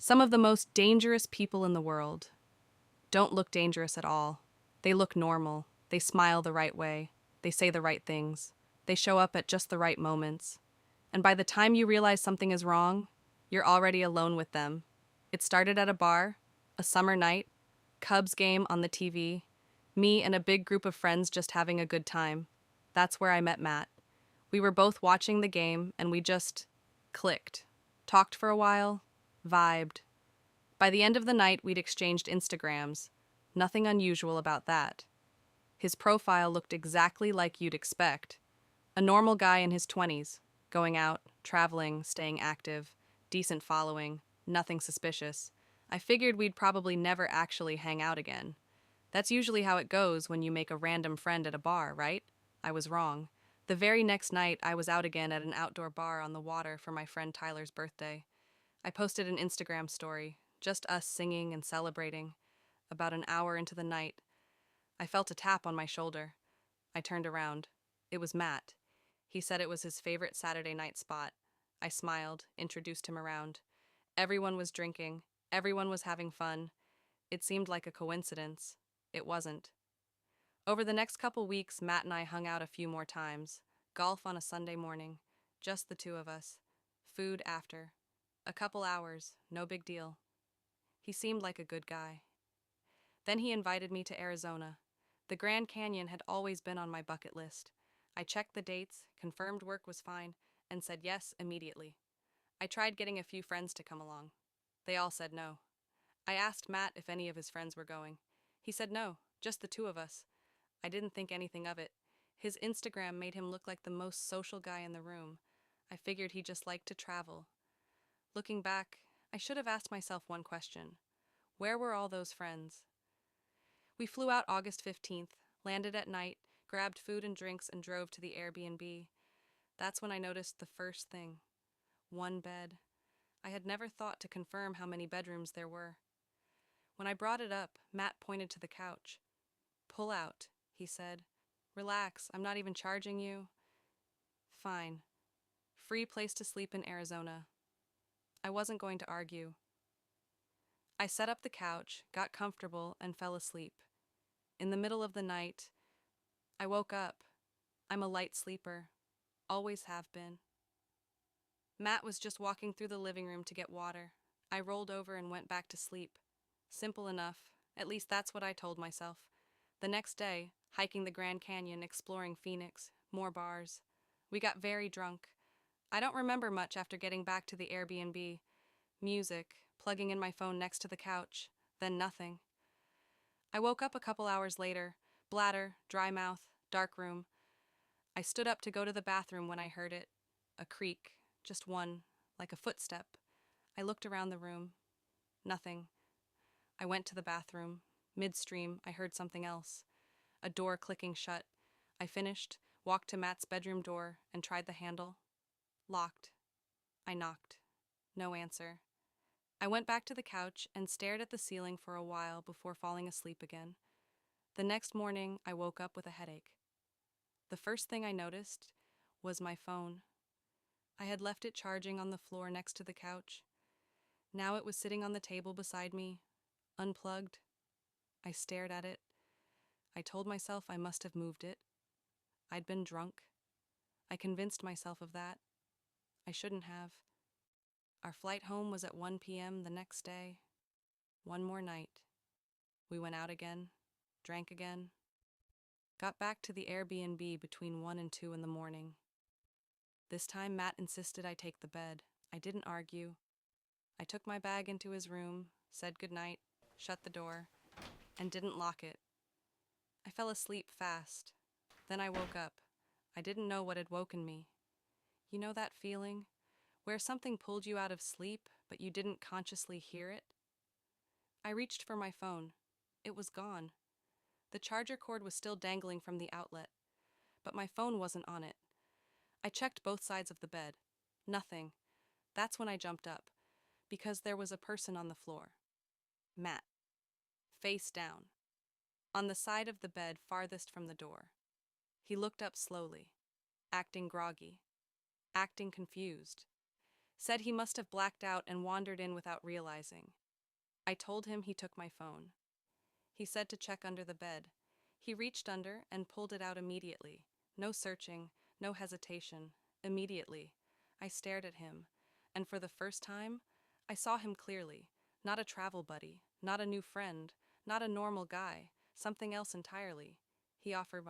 Some of the most dangerous people in the world don't look dangerous at all. They look normal. They smile the right way. They say the right things. They show up at just the right moments. And by the time you realize something is wrong, you're already alone with them. It started at a bar, a summer night, Cubs game on the TV, me and a big group of friends just having a good time. That's where I met Matt. We were both watching the game and we just clicked. Talked for a while, vibed. By the end of the night, we'd exchanged Instagrams. Nothing unusual about that. His profile looked exactly like you'd expect. A normal guy in his 20s, going out, traveling, staying active, decent following, nothing suspicious. I figured we'd probably never actually hang out again. That's usually how it goes when you make a random friend at a bar, right? I was wrong. The very next night, I was out again at an outdoor bar on the water for my friend Tyler's birthday. I posted an Instagram story, just us singing and celebrating. About an hour into the night, I felt a tap on my shoulder. I turned around. It was Matt. He said it was his favorite Saturday night spot. I smiled, introduced him around. Everyone was drinking. Everyone was having fun. It seemed like a coincidence. It wasn't. Over the next couple weeks, Matt and I hung out a few more times. Golf on a Sunday morning. Just the two of us. Food after. A couple hours. No big deal. He seemed like a good guy. Then he invited me to Arizona. The Grand Canyon had always been on my bucket list. I checked the dates, confirmed work was fine, and said yes immediately. I tried getting a few friends to come along. They all said no. I asked Matt if any of his friends were going. He said no, just the two of us. I didn't think anything of it. His Instagram made him look like the most social guy in the room. I figured he just liked to travel. Looking back, I should have asked myself one question. Where were all those friends? We flew out August 15th, landed at night, grabbed food and drinks, and drove to the Airbnb. That's when I noticed the first thing. One bed. I had never thought to confirm how many bedrooms there were. When I brought it up, Matt pointed to the couch. Pull out, he said. Relax, I'm not even charging you. Fine. Free place to sleep in Arizona. I wasn't going to argue. I set up the couch, got comfortable, and fell asleep. In the middle of the night, I woke up. I'm a light sleeper. Always have been. Matt was just walking through the living room to get water. I rolled over and went back to sleep. Simple enough. At least that's what I told myself. The next day, hiking the Grand Canyon, exploring Phoenix, more bars. We got very drunk. I don't remember much after getting back to the Airbnb. Music, plugging in my phone next to the couch, then nothing. I woke up a couple hours later, bladder, dry mouth, dark room. I stood up to go to the bathroom when I heard it. A creak, just one, like a footstep. I looked around the room. Nothing. I went to the bathroom. Midstream, I heard something else. A door clicking shut. I finished, walked to Matt's bedroom door, and tried the handle. Locked. I knocked. No answer. I went back to the couch and stared at the ceiling for a while before falling asleep again. The next morning, I woke up with a headache. The first thing I noticed was my phone. I had left it charging on the floor next to the couch. Now it was sitting on the table beside me, unplugged. I stared at it. I told myself I must have moved it. I'd been drunk. I convinced myself of that. I shouldn't have. Our flight home was at 1 p.m. the next day. One more night. We went out again, drank again, got back to the Airbnb between 1 and 2 in the morning. This time Matt insisted I take the bed. I didn't argue. I took my bag into his room, said goodnight, shut the door, and didn't lock it. I fell asleep fast. Then I woke up. I didn't know what had woken me. You know that feeling? Where something pulled you out of sleep, but you didn't consciously hear it? I reached for my phone. It was gone. The charger cord was still dangling from the outlet, but my phone wasn't on it. I checked both sides of the bed. Nothing. That's when I jumped up, because there was a person on the floor. Matt. Face down. On the side of the bed farthest from the door. He looked up slowly, acting groggy, acting confused. Said he must have blacked out and wandered in without realizing. I told him he took my phone. He said to check under the bed. He reached under and pulled it out immediately. No searching, no hesitation. Immediately. I stared at him, and for the first time, I saw him clearly. Not a travel buddy, not a new friend, not a normal guy, something else entirely. He offered